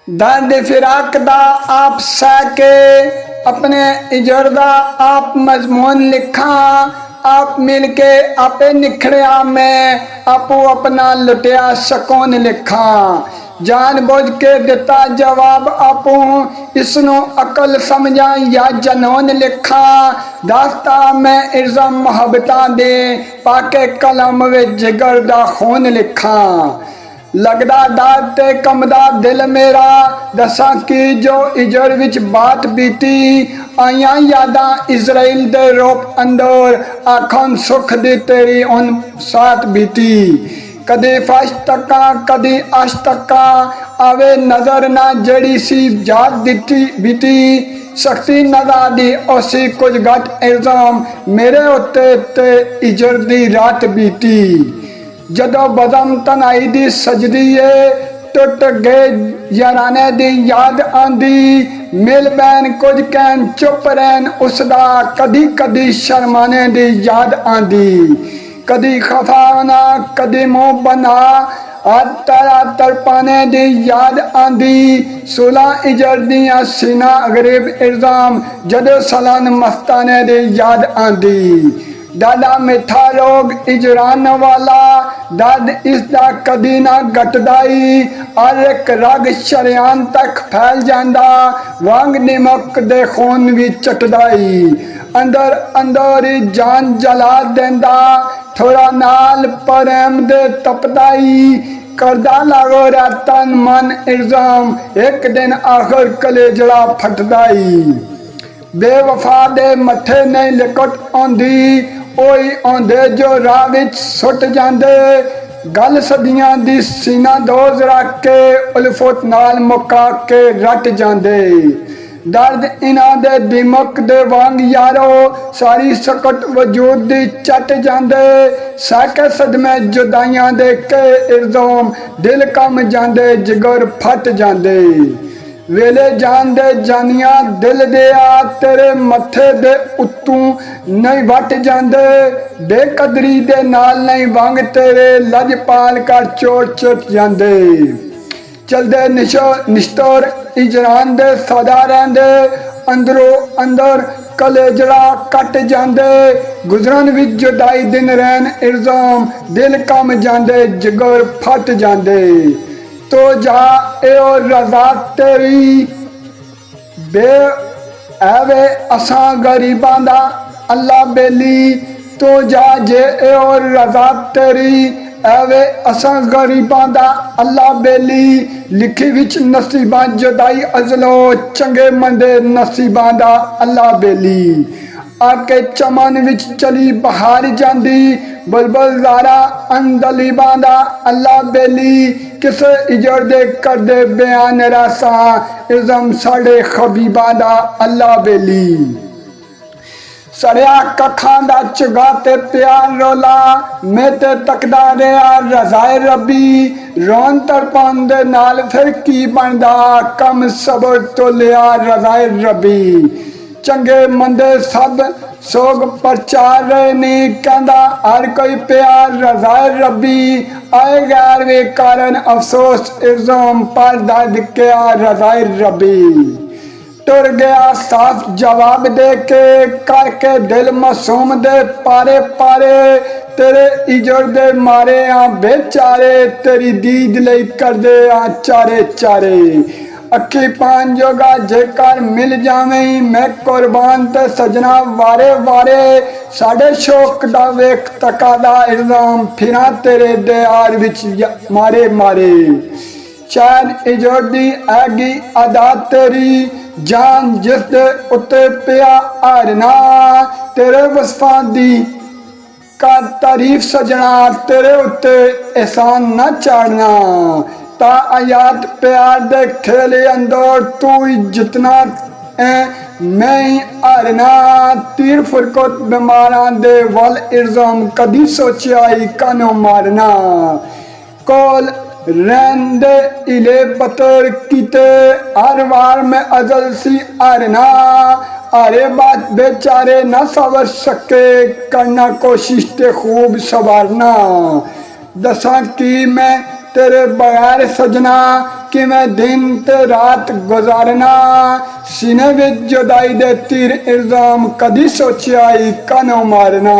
दर्द फिराक दा आप सह के अपने इजर दा आप मजमून लिखा। आप मिल के आपे निखड़िया मैं आपू अपना लुटिया सकून लिखा। जान बुझ के दिता जवाब आपू इसनों अकल समझा या जनून लिखा। दास्ता मैं इल्ज़ाम मुहब्बतां दे पाके कलम विच जिगर दा खून लिखा। लगदा डर ते कंबदा दिल मेरा दसा की जो इजर विच बात बीती। आइया यादां इजराइल दे रूप अंदर आखन सुख दी तेरी उन साथ बीती। कदी फश तका कदी अश तका आवे नजर ना जड़ी सी जात दिती बीती। सख्ती नज़ा दी उसी कुछ घट इल्जाम मेरे उत्ते ते इजर दी रात बीती। जदों बज़म तनाई दी सजदी है टुट गए याराने दी याद आंदी। मिल बैन कुछ कहन चुप रहन उसदा कदी कदी शर्माने दी याद आंदी। कदी खफा होना कदी मुंह बना तारा तड़पाने दी याद आंदी। सुला इजर दियां सीना गरीब इल्जाम जदों सलन मस्ताने दी याद आंदी। डाडा मिठा रोग इजरान वाला दर्द इसदा कदी ना घटदाई। हर एक रग शरियान तक फैल जांदा वांग निमक दे खून भी चटदाई। अंदर अंदर ही जान जला देंदा थोड़ा नाल प्रेम दे तपदाई। करदा लागो तन मन इल्जाम एक दिन आखिर कलेजड़ा फटदाई। बेवफा दे मथे नहीं लिकट आंदी ओही आंदे जो राह विच सुट जांदे। गल सदियां दी सीना दोज रख के उल्फत नाल मुका के रट जांदे। दर्द इन्हां दे दिमक दे वांग यारो सारी सकट वजूद दी चट जांदे। सैके सदमे जुदाइयां दे के इल्जाम दिल कम जांदे जिगर फट जांदे। वेले जान दे जानिया दिल दे आ तेरे मथे दे उत्तों नहीं वट जांदे। बेकदरी दे नाल नहीं वांग तेरे लजपाल कर चोट चुट जांदे। चलदे निश्तोर इजरान दे सदा रहंदे अंदरों अंदर कलेजड़ा कट जांदे। गुजरन विच जुदाई दिन रहन इल्जाम दिल कम जांदे जिगर फट जांदे। तो जा एओ रजा तेरी बे एवे असां गरीबां दा अल्लाह बेली। तो जा जे एओ रजा तेरी एवे असां गरीबां दा अल्लाह बेली। लिखी विच नसीबां जुदाई अजलो चंगे मंदे नसीबां दा अल्लाह बेली। आके चमन विच चली बहार जांदी बुलबुल ज़ारा अंदलीबां दा अल्लाह बेली। किसे इजर दे कर दे बयान रासा इज़म साढ़े खबीबां दा अल्लाह बेली। सड़िया कखां दा चुगा ते प्यार रोला मैं ते तकदा रहा रज़ाए रबी। रोन तड़पान दे नाल फिर की बनदा कम सबर तो लिया रज़ाए रबी। चंगे मंदे सब सोग प्रचार रहे नी कहंदा हर कोई प्यार रज़ाए रबी। आए गैर वे कारण अफसोस इल्जाम पर दर्द क्या रज़ाए रबी। टुर गया साफ जवाब दे के करके दिल मासूम दे पारे पारे। तेरे इजर दे मारे आ बेचारे तेरी दीद लई कर दे आ चारे चारे। अखी पान जोगा जेकर मिल जावें मैं कुर्बान ते सजना वारे वारे। साढ़े शौक दा वेख तकादा इल्जाम फिरा तेरे दयार विच मारे मारे। चैन इजर दी ऐगी अदा तेरी जान जिस दे उत्ते पिया हारना। तेरे वसफां दी कर तारीफ सजना तेरे उत्ते एहसान ना चाड़ना। ता आयात प्यार दे खेले अंदर तू ही जितना मैं ही हारना। तीर फुरकत बीमारां दे वल इल्जाम कदी सोचिया ही कानों मारना। कोल रहंदे इले बतर कीते हर वार में अजल सी हारना। अरे बात बेचारे ना सवर सके करना कोशिश ते खूब संवारना। दसा की मैं तेरे बगैर सजना कि मैं दिन ते रात गुजारना सीने विच जुदाई दे तीर इल्जाम कदी सोचिया ही कनो मारना।